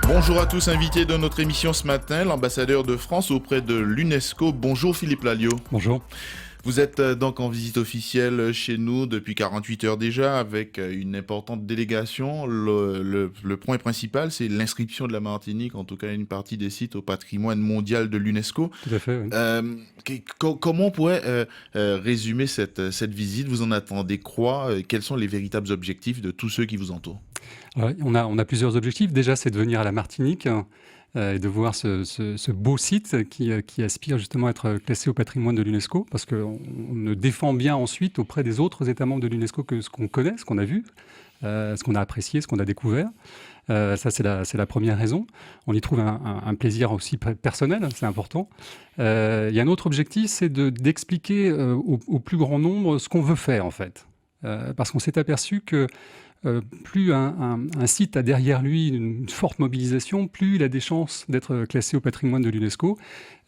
Bonjour à tous, invités de notre émission ce matin, l'ambassadeur de France auprès de l'UNESCO. Bonjour Philippe Lalliot. Bonjour. Vous êtes donc en visite officielle chez nous depuis 48 heures déjà avec une importante délégation. Le point principal, c'est l'inscription de la Martinique, en tout cas une partie des sites au patrimoine mondial de l'UNESCO. Tout à fait, oui. Comment on pourrait résumer cette visite? Vous en attendez quoi? Quels sont les véritables objectifs de tous ceux qui vous entourent? On a plusieurs objectifs. Déjà, c'est de venir à la Martinique et de voir ce beau site qui aspire justement à être classé au patrimoine de l'UNESCO, parce qu'on ne défend bien ensuite auprès des autres États membres de l'UNESCO que ce qu'on connaît, ce qu'on a vu, ce qu'on a apprécié, ce qu'on a découvert. Ça, c'est la première raison. On y trouve un plaisir aussi personnel, c'est important. Il y a un autre objectif, c'est d'expliquer au plus grand nombre ce qu'on veut faire, en fait. Parce qu'on s'est aperçu que plus un site a derrière lui une forte mobilisation, plus il a des chances d'être classé au patrimoine de l'UNESCO.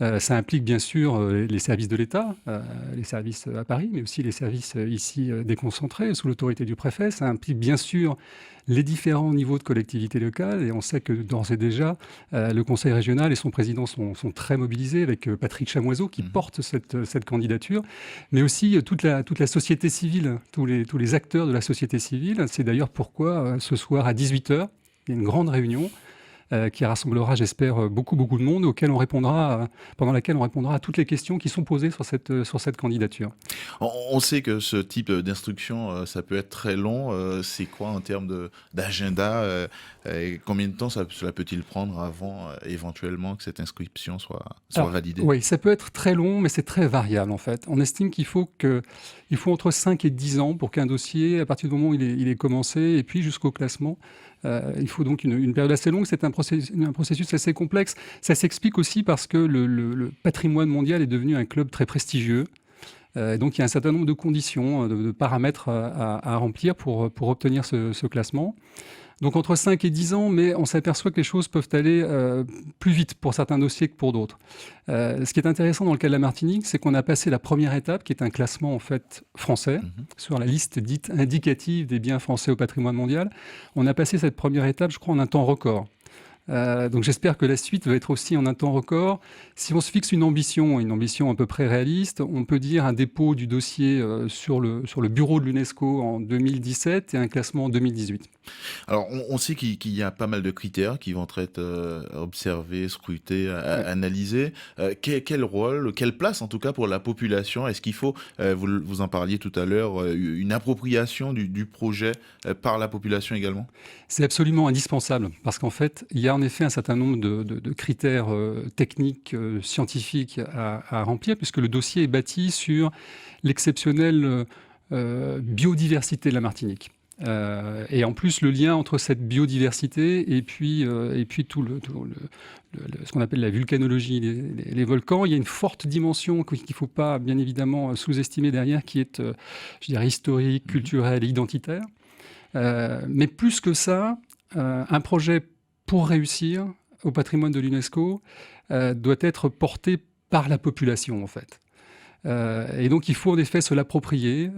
Ça implique bien sûr les services de l'État, les services à Paris, mais aussi les services ici déconcentrés sous l'autorité du préfet. Ça implique bien sûr les différents niveaux de collectivités locales, et on sait que d'ores et déjà, le conseil régional et son président sont très mobilisés, avec Patrick Chamoiseau qui porte cette candidature, mais aussi toute la société civile, tous les acteurs de la société civile. C'est d'ailleurs pourquoi ce soir à 18h, il y a une grande réunion qui rassemblera, j'espère, beaucoup de monde, pendant laquelle on répondra à toutes les questions qui sont posées sur cette candidature. On sait que ce type d'instruction, ça peut être très long. C'est quoi en termes d'agenda? Combien de temps cela peut-il prendre avant éventuellement que cette inscription soit validée? Oui, ça peut être très long, mais c'est très variable en fait. On estime qu'il faut entre 5 et 10 ans pour qu'un dossier, à partir du moment où il est commencé, et puis jusqu'au classement, il faut donc une période assez longue. C'est un processus assez complexe. Ça s'explique aussi parce que le patrimoine mondial est devenu un club très prestigieux. Donc il y a un certain nombre de conditions, de paramètres à remplir pour obtenir ce classement. Donc entre 5 et 10 ans, mais on s'aperçoit que les choses peuvent aller plus vite pour certains dossiers que pour d'autres. Ce qui est intéressant dans le cas de la Martinique, c'est qu'on a passé la première étape, qui est un classement en fait français, sur la liste dite indicative des biens français au patrimoine mondial. On a passé cette première étape, je crois, en un temps record. Donc j'espère que la suite va être aussi en un temps record. Si on se fixe une ambition à peu près réaliste, on peut dire un dépôt du dossier sur le bureau de l'UNESCO en 2017 et un classement en 2018. Alors on sait qu'il y a pas mal de critères qui vont être observés, scrutés, analysés. Quel rôle, quelle place en tout cas pour la population? Est-ce qu'il faut, vous en parliez tout à l'heure, une appropriation du projet par la population également? C'est absolument indispensable, parce qu'en fait, il y a en effet un certain nombre de critères techniques, scientifiques à remplir, puisque le dossier est bâti sur l'exceptionnelle biodiversité de la Martinique. Et en plus, le lien entre cette biodiversité et puis ce qu'on appelle la vulcanologie, les volcans, il y a une forte dimension qu'il ne faut pas, bien évidemment, sous-estimer derrière, qui est, je dirais, historique, culturelle, identitaire. Mais plus que ça, un projet pour réussir au patrimoine de l'UNESCO doit être porté par la population, en fait. Et donc, il faut en effet se l'approprier,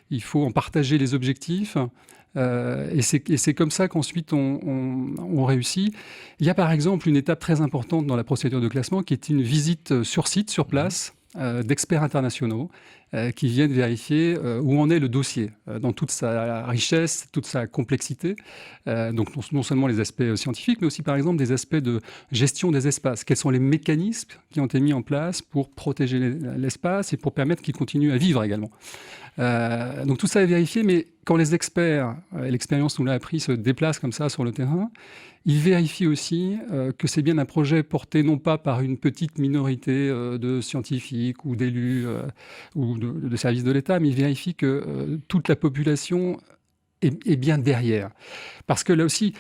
il faut en partager les objectifs, et c'est comme ça qu'ensuite on réussit. Il y a par exemple une étape très importante dans la procédure de classement qui est une visite sur site, sur place, d'experts internationaux qui viennent vérifier où en est le dossier, dans toute sa richesse, toute sa complexité. Donc non seulement les aspects scientifiques, mais aussi par exemple des aspects de gestion des espaces. Quels sont les mécanismes qui ont été mis en place pour protéger l'espace et pour permettre qu'il continue à vivre également. Donc tout ça est vérifié, mais quand les experts, et l'expérience nous l'a appris, se déplacent comme ça sur le terrain, ils vérifient aussi que c'est bien un projet porté non pas par une petite minorité de scientifiques ou d'élus ou de services de l'État, mais ils vérifient que toute la population est bien derrière. Parce que là aussi,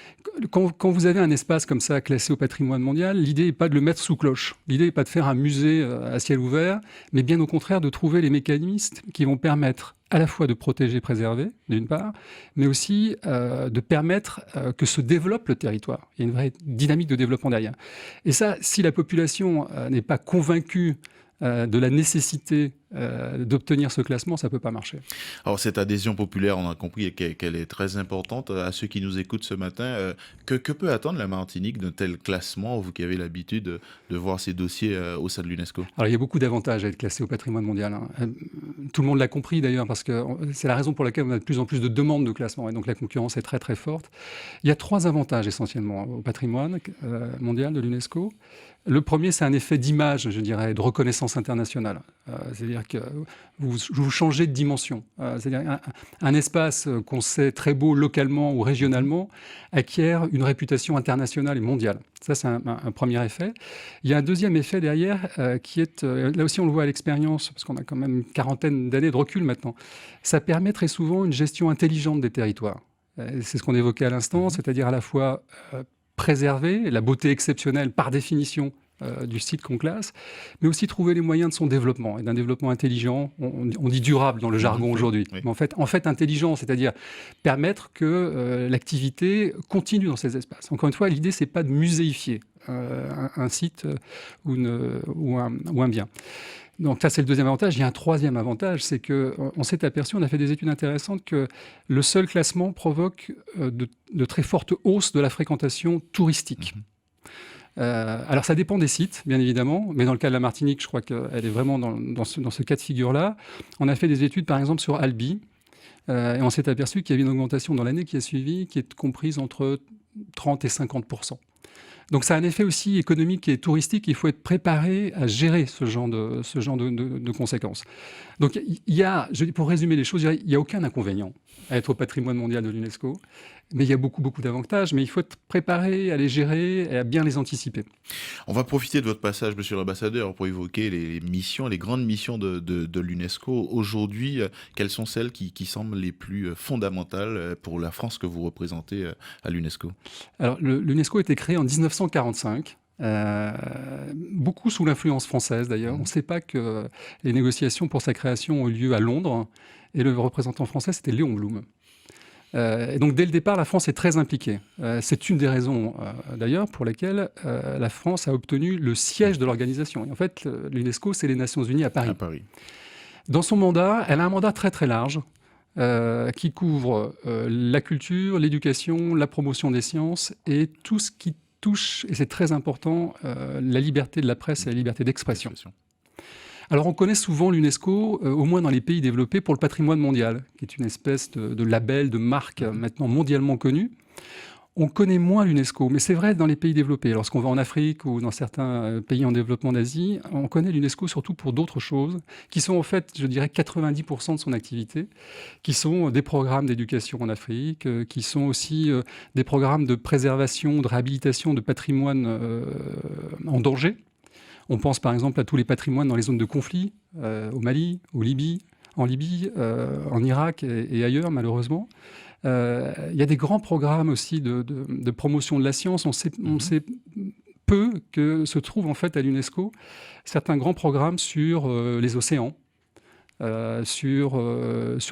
quand vous avez un espace comme ça classé au patrimoine mondial, l'idée n'est pas de le mettre sous cloche. L'idée n'est pas de faire un musée à ciel ouvert, mais bien au contraire de trouver les mécanismes qui vont permettre à la fois de protéger, préserver, d'une part, mais aussi de permettre que se développe le territoire. Il y a une vraie dynamique de développement derrière. Et ça, si la population n'est pas convaincue de la nécessité d'obtenir ce classement, ça ne peut pas marcher. Alors cette adhésion populaire, on a compris qu'elle est très importante. À ceux qui nous écoutent ce matin, que peut attendre la Martinique d'un tel classement, vous qui avez l'habitude de voir ces dossiers au sein de l'UNESCO? Alors il y a beaucoup d'avantages à être classé au patrimoine mondial, hein. Tout le monde l'a compris d'ailleurs, parce que c'est la raison pour laquelle on a de plus en plus de demandes de classement, et donc la concurrence est très très forte. Il y a 3 avantages essentiellement au patrimoine mondial de l'UNESCO. Le premier, c'est un effet d'image, je dirais, de reconnaissance internationale. C'est-à-dire que vous changez de dimension. C'est-à-dire un espace qu'on sait très beau localement ou régionalement acquiert une réputation internationale et mondiale. Ça, c'est un premier effet. Il y a un deuxième effet derrière qui est, là aussi on le voit à l'expérience, parce qu'on a quand même une quarantaine d'années de recul maintenant. Ça permet très souvent une gestion intelligente des territoires. C'est ce qu'on évoquait à l'instant, c'est-à-dire à la fois préserver la beauté exceptionnelle par définition du site qu'on classe, mais aussi trouver les moyens de son développement, et d'un développement intelligent. On dit durable dans le jargon aujourd'hui, oui. mais en fait intelligent, c'est-à-dire permettre que l'activité continue dans ces espaces. Encore une fois, l'idée, c'est pas de muséifier un site ou un bien. Donc ça, c'est le deuxième avantage. Il y a un troisième avantage, c'est qu'on s'est aperçu, on a fait des études intéressantes, que le seul classement provoque de très fortes hausses de la fréquentation touristique. Alors ça dépend des sites, bien évidemment, mais dans le cas de la Martinique, je crois qu'elle est vraiment dans ce cas de figure-là. On a fait des études, par exemple, sur Albi, et on s'est aperçu qu'il y avait une augmentation dans l'année qui a suivi, qui est comprise entre 30 et 50%. Donc ça a un effet aussi économique et touristique. Il faut être préparé à gérer ce genre de conséquences. Donc pour résumer les choses, il n'y a aucun inconvénient à être au patrimoine mondial de l'UNESCO, mais il y a beaucoup d'avantages, mais il faut être préparé à les gérer et à bien les anticiper. On va profiter de votre passage, monsieur l'ambassadeur, pour évoquer les missions, les grandes missions de l'UNESCO. Aujourd'hui, quelles sont celles qui semblent les plus fondamentales pour la France que vous représentez à l'UNESCO? Alors, l'UNESCO a été créé en 1945. Beaucoup sous l'influence française d'ailleurs. On ne sait pas que les négociations pour sa création ont eu lieu à Londres, et le représentant français, c'était Léon Blum. Et donc dès le départ, la France est très impliquée. C'est une des raisons d'ailleurs pour lesquelles la France a obtenu le siège de l'organisation. Et en fait, l'UNESCO, c'est les Nations Unies à Paris. À Paris. Dans son mandat, elle a un mandat très très large qui couvre la culture, l'éducation, la promotion des sciences et tout ce qui touche, et c'est très important, la liberté de la presse et la liberté d'expression. Alors on connaît souvent l'UNESCO, au moins dans les pays développés, pour le patrimoine mondial, qui est une espèce de label, de marque maintenant mondialement connue. On connaît moins l'UNESCO, mais c'est vrai dans les pays développés. Lorsqu'on va en Afrique ou dans certains pays en développement d'Asie, on connaît l'UNESCO surtout pour d'autres choses, qui sont en fait, je dirais, 90% de son activité, qui sont des programmes d'éducation en Afrique, qui sont aussi des programmes de préservation, de réhabilitation de patrimoine en danger. On pense par exemple à tous les patrimoines dans les zones de conflit, au Mali, en Libye, en Irak et ailleurs malheureusement. Il y a des grands programmes aussi de promotion de la science. On sait peu que se trouvent en fait à l'UNESCO certains grands programmes sur les océans, sur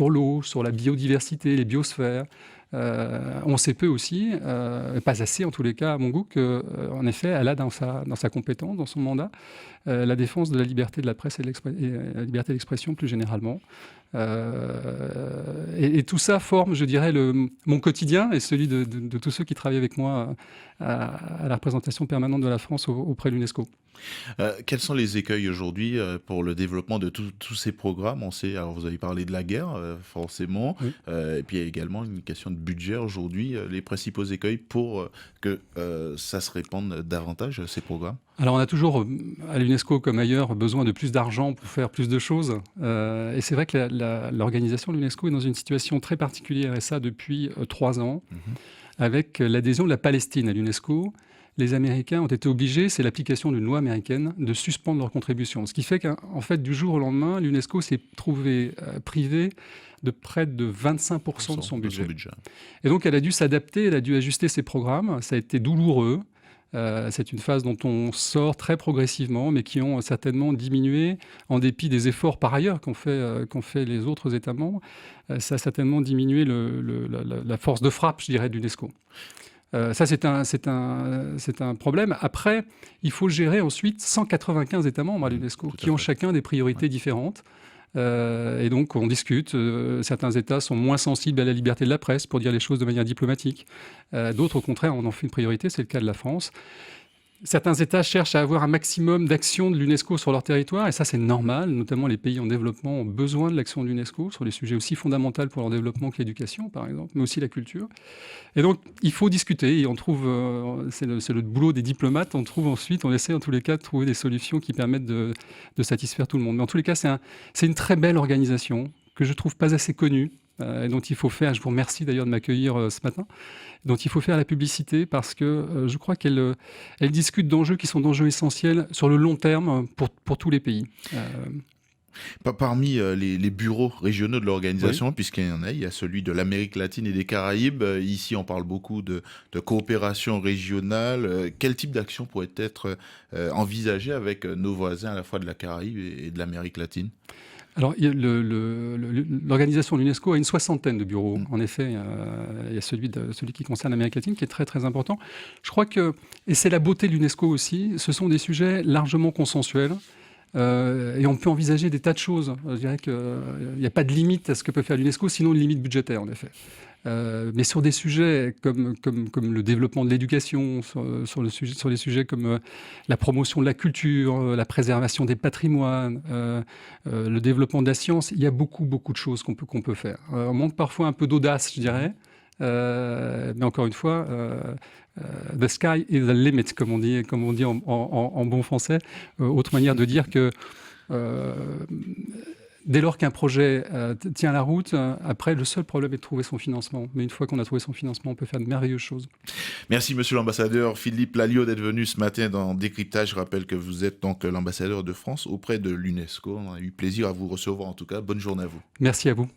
l'eau, sur la biodiversité, les biosphères. On sait peu aussi, pas assez en tous les cas à mon goût, qu'en effet elle a dans sa compétence, dans son mandat, la défense de la liberté de la presse et la liberté d'expression plus généralement. Et tout ça forme, je dirais, mon quotidien et celui de tous ceux qui travaillent avec moi à la représentation permanente de la France auprès de l'UNESCO. Quels sont les écueils aujourd'hui pour le développement de tous ces programmes? On sait, alors vous avez parlé de la guerre, forcément, Oui. et puis il y a également une question de budget aujourd'hui. Les principaux écueils pour que ça se répande davantage, ces programmes? Alors on a toujours, à l'UNESCO comme ailleurs, besoin de plus d'argent pour faire plus de choses. Et c'est vrai que l'organisation de l'UNESCO est dans une situation très particulière, et ça depuis 3 ans, avec l'adhésion de la Palestine à l'UNESCO. Les Américains ont été obligés, c'est l'application d'une loi américaine, de suspendre leur contribution. Ce qui fait qu'en fait, du jour au lendemain, l'UNESCO s'est trouvé privée de près de 25% de son budget. Et donc elle a dû s'adapter, elle a dû ajuster ses programmes. Ça a été douloureux. C'est une phase dont on sort très progressivement, mais qui ont certainement diminué, en dépit des efforts par ailleurs qu'ont fait les autres États membres. Ça a certainement diminué la force de frappe, je dirais, de l'UNESCO. Ça, c'est un problème. Après, il faut gérer ensuite 195 États membres à l'UNESCO Tout à qui ont fait. chacun des priorités différentes. Et donc, on discute. Certains États sont moins sensibles à la liberté de la presse pour dire les choses de manière diplomatique. D'autres, au contraire, on en fait une priorité. C'est le cas de la France. Certains États cherchent à avoir un maximum d'actions de l'UNESCO sur leur territoire, et ça c'est normal, notamment les pays en développement ont besoin de l'action de l'UNESCO sur des sujets aussi fondamentaux pour leur développement que l'éducation par exemple, mais aussi la culture. Et donc il faut discuter, et on trouve, c'est le boulot des diplomates, on trouve ensuite, on essaie en tous les cas de trouver des solutions qui permettent de satisfaire tout le monde. Mais en tous les cas c'est une très belle organisation que je trouve pas assez connue, et dont il faut faire, je vous remercie d'ailleurs de m'accueillir ce matin, dont il faut faire la publicité parce que je crois elle discute d'enjeux qui sont d'enjeux essentiels sur le long terme pour tous les pays. Parmi les bureaux régionaux de Oui. l'organisation, puisqu'il y en a, il y a celui de l'Amérique latine et des Caraïbes. Ici, on parle beaucoup de coopération régionale. Quel type d'action pourrait être envisagé avec nos voisins à la fois de la Caraïbe et de l'Amérique latine? Alors, l'organisation de l'UNESCO a une 60aine de bureaux. Mm. En effet, il y a celui qui concerne l'Amérique latine qui est très très important. Je crois que, et c'est la beauté de l'UNESCO aussi, ce sont des sujets largement consensuels. Et on peut envisager des tas de choses. Je dirais qu'il n'y a pas de limite à ce que peut faire l'UNESCO, sinon une limite budgétaire, en effet. Mais sur des sujets comme le développement de l'éducation, sur les sujets comme la promotion de la culture, la préservation des patrimoines, le développement de la science, il y a beaucoup, beaucoup de choses qu'on peut faire. On manque parfois un peu d'audace, je dirais. Mais encore une fois, the sky is the limit, comme on dit en bon français. Autre manière de dire que euh, dès lors qu'un projet tient la route, après, le seul problème est de trouver son financement. Mais une fois qu'on a trouvé son financement, on peut faire de merveilleuses choses. Merci, monsieur l'ambassadeur Philippe Lalliot, d'être venu ce matin dans Décryptage. Je rappelle que vous êtes donc l'ambassadeur de France auprès de l'UNESCO. On a eu plaisir à vous recevoir en tout cas. Bonne journée à vous. Merci à vous.